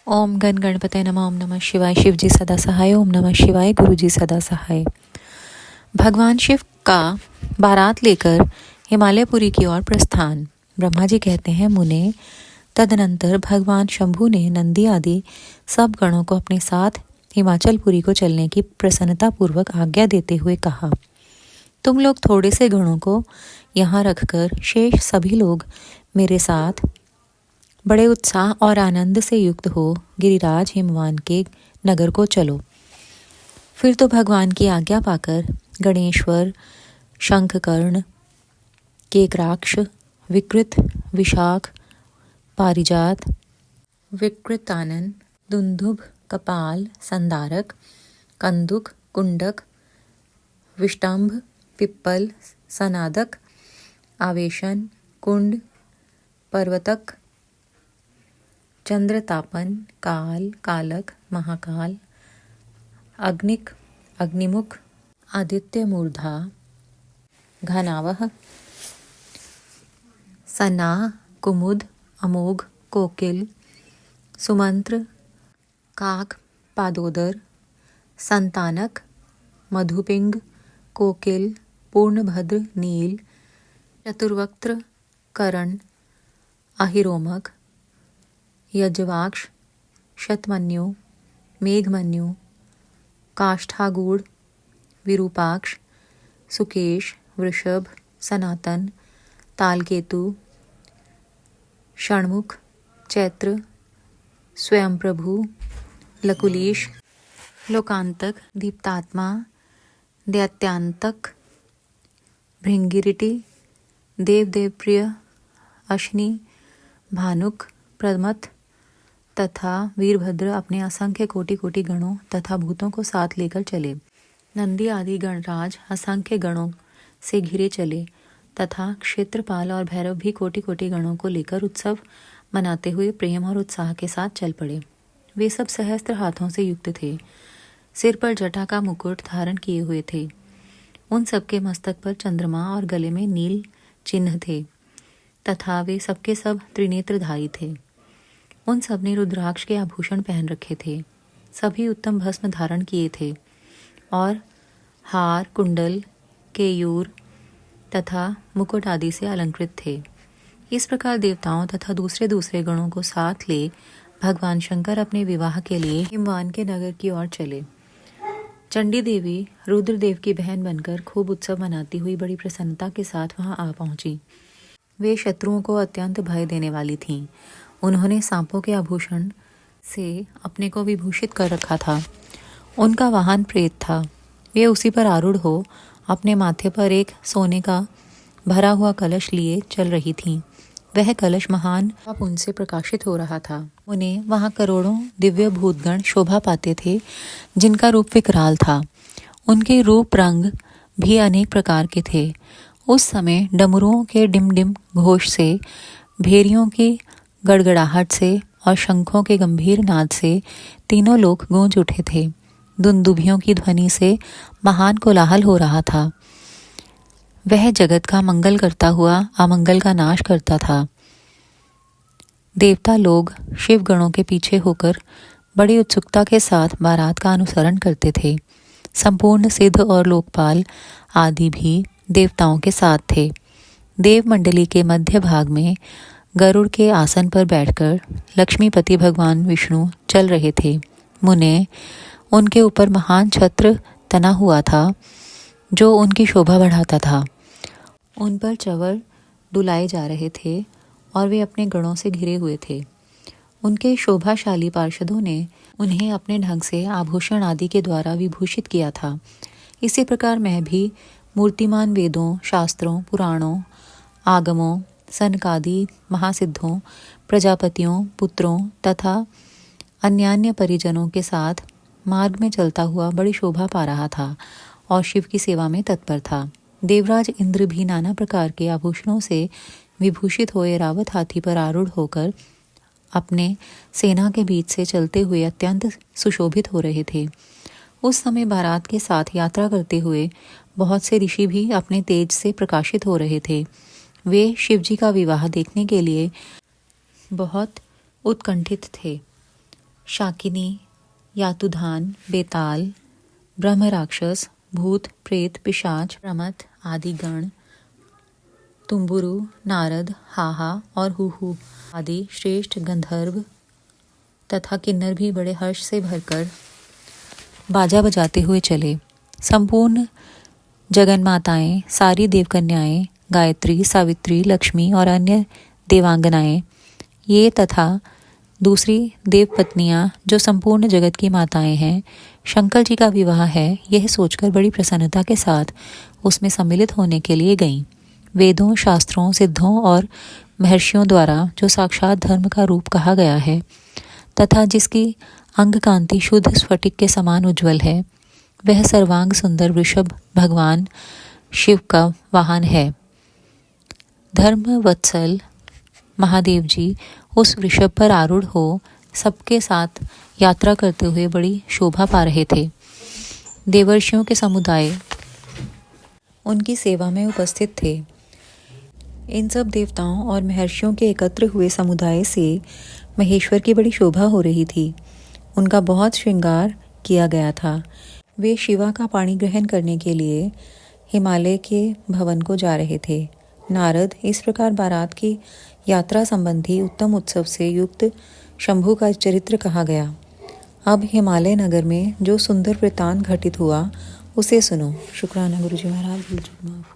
ओम गण गणपते नमः। ओम नमः शिवाय। शिव जी सदा सहाय। ओम नमः शिवाय। गुरु जी सदा सहाय। भगवान शिव का बारात लेकर हिमालयपुरी की ओर प्रस्थान। ब्रह्मा जी कहते हैं, मुने, तदनंतर भगवान शंभु ने नंदी आदि सब गणों को अपने साथ हिमाचलपुरी को चलने की प्रसन्नता पूर्वक आज्ञा देते हुए कहा, तुम लोग थोड़े से गणों को यहाँ रखकर शेष सभी लोग मेरे साथ बड़े उत्साह और आनंद से युक्त हो गिरिराज हिमवान के नगर को चलो। फिर तो भगवान की आज्ञा पाकर गणेश्वर, शंखकर्ण, केकराक्ष, विकृत, विशाख, पारिजात, विकृतानन, दुंदुभ, कपाल, संदारक, कंदुक, कुंडक, विष्टंभ, पिप्पल, सनादक, आवेशन, कुंड, पर्वतक, चंद्रतापन, काल, कालक, महाकाल, अग्निक, अग्निमुख, आदित्य मूर्धा, घनावह, सना, कुमुद, अमोघ, कोकिल, सुमंत्र, काक, पादोदर, संतानक, मधुपिंग, कोकिल, पूर्णभद्र, नील, चतुर्वक्त्र, करण, अहिरोमक, यजवाक्ष, शतमन्यु, मेघमन्यु, काष्ठागूढ़, विरूपाक्ष, सुकेश, वृषभ, सनातन, तालकेतु, षणमुख, चैत्र, स्वयंप्रभु, लकुलीश, लोकांतक, दीप्तात्मा, दैत्यांतक, भृंगिरिटी, देवदेवप्रिय, अश्नि, भानुक, प्रमथ तथा वीरभद्र अपने असंख्य कोटि कोटि गणों तथा भूतों को साथ लेकर चले। नंदी आदि गणराज असंख्य गणों से घिरे चले तथा क्षेत्रपाल और भैरव भी कोटि कोटि गणों को लेकर उत्सव मनाते हुए प्रेम और उत्साह के साथ चल पड़े। वे सब सहस्त्र हाथों से युक्त थे, सिर पर जटा का मुकुट धारण किए हुए थे। उन सबके मस्तक पर चंद्रमा और गले में नील चिन्ह थे तथा वे सबके सब त्रिनेत्रधारी थे। उन सब ने रुद्राक्ष के आभूषण पहन रखे थे। सभी उत्तम भस्म धारण किए थे और हार, कुंडल, केयूर तथा मुकुट आदि से अलंकृत थे। इस प्रकार देवताओं तथा दूसरे दूसरे गणों को साथ ले भगवान शंकर अपने विवाह के लिए हिमवान के नगर की ओर चले। चंडी देवी रुद्रदेव की बहन बनकर खूब उत्सव मनाती हुई बड़ी प्रसन्नता के साथ वहां आ पहुंची। वे शत्रुओं को अत्यंत भय देने वाली थीं। उन्होंने सांपों के आभूषण से अपने को विभूषित कर रखा था। उनका वाहन प्रेत था। वे उसी पर आरूढ़ हो अपने माथे पर एक सोने का भरा हुआ कलश लिए चल रही थीं। वह कलश महान पुंज से प्रकाशित हो रहा था। उन्हें वहां करोड़ों दिव्य भूतगण शोभा पाते थे, जिनका रूप विकराल था। उनके रूप रंग भी अनेक प्रकार के थे। उस समय डमरुओं के डिम डिम घोष से, भेरियों की गड़गड़ाहट से और शंखों के गंभीर नाद से तीनों लोग गूंज उठे थे। दुंदुभियों की ध्वनि से महान कोलाहल हो रहा था। वह जगत का मंगल करता हुआ अमंगल का नाश करता था। देवता लोग शिव गणों के पीछे होकर बड़ी उत्सुकता के साथ बारात का अनुसरण करते थे। संपूर्ण सिद्ध और लोकपाल आदि भी देवताओं के साथ थे। देव मंडली के मध्य भाग में गरुड़ के आसन पर बैठकर लक्ष्मीपति भगवान विष्णु चल रहे थे। मुने, उनके ऊपर महान छत्र तना हुआ था जो उनकी शोभा बढ़ाता था। उन पर चंवर डुलाए जा रहे थे और वे अपने गणों से घिरे हुए थे। उनके शोभाशाली पार्षदों ने उन्हें अपने ढंग से आभूषण आदि के द्वारा विभूषित किया था। इसी प्रकार मैं भी मूर्तिमान वेदों, शास्त्रों, पुराणों, आगमों, सनकादि महासिद्धों, प्रजापतियों, पुत्रों तथा अन्यान्य परिजनों के साथ मार्ग में चलता हुआ बड़ी शोभा पा रहा था और शिव की सेवा में तत्पर था। देवराज इंद्र भी नाना प्रकार के आभूषणों से विभूषित हुए रावत हाथी पर आरूढ़ होकर अपने सेना के बीच से चलते हुए अत्यंत सुशोभित हो रहे थे। उस समय बारात के साथ यात्रा करते हुए बहुत से ऋषि भी अपने तेज से प्रकाशित हो रहे थे। वे शिवजी का विवाह देखने के लिए बहुत उत्कंठित थे। शाकिनी, यातुधान, बेताल, ब्रह्म राक्षस, भूत, प्रेत, पिशाच, प्रमथ आदि गण, तुम्बुरु, नारद, हाहा और हुहु आदि श्रेष्ठ गंधर्व तथा किन्नर भी बड़े हर्ष से भरकर बाजा बजाते हुए चले। संपूर्ण जगन्माताएं, सारी देवकन्याएं, गायत्री, सावित्री, लक्ष्मी और अन्य देवांगनाएं, ये तथा दूसरी देवपत्नियां जो संपूर्ण जगत की माताएं हैं, शंकर जी का विवाह है यह सोचकर बड़ी प्रसन्नता के साथ उसमें सम्मिलित होने के लिए गईं। वेदों, शास्त्रों, सिद्धों और महर्षियों द्वारा जो साक्षात धर्म का रूप कहा गया है तथा जिसकी अंग कांति शुद्ध स्फटिक के समान उज्ज्वल है, वह सर्वांग सुंदर वृषभ भगवान शिव का वाहन है। धर्म वत्सल महादेव जी उस वृषभ पर आरूढ़ हो सबके साथ यात्रा करते हुए बड़ी शोभा पा रहे थे। देवर्षियों के समुदाय उनकी सेवा में उपस्थित थे। इन सब देवताओं और महर्षियों के एकत्र हुए समुदाय से महेश्वर की बड़ी शोभा हो रही थी। उनका बहुत श्रृंगार किया गया था। वे शिवा का पाणी ग्रहण करने के लिए हिमालय के भवन को जा रहे थे। नारद इस प्रकार बारात की यात्रा संबंधी उत्तम उत्सव से युक्त शंभु का चरित्र कहा गया। अब हिमालय नगर में जो सुंदर वृत्तांत घटित हुआ उसे सुनो। शुक्राना गुरुजी महाराज।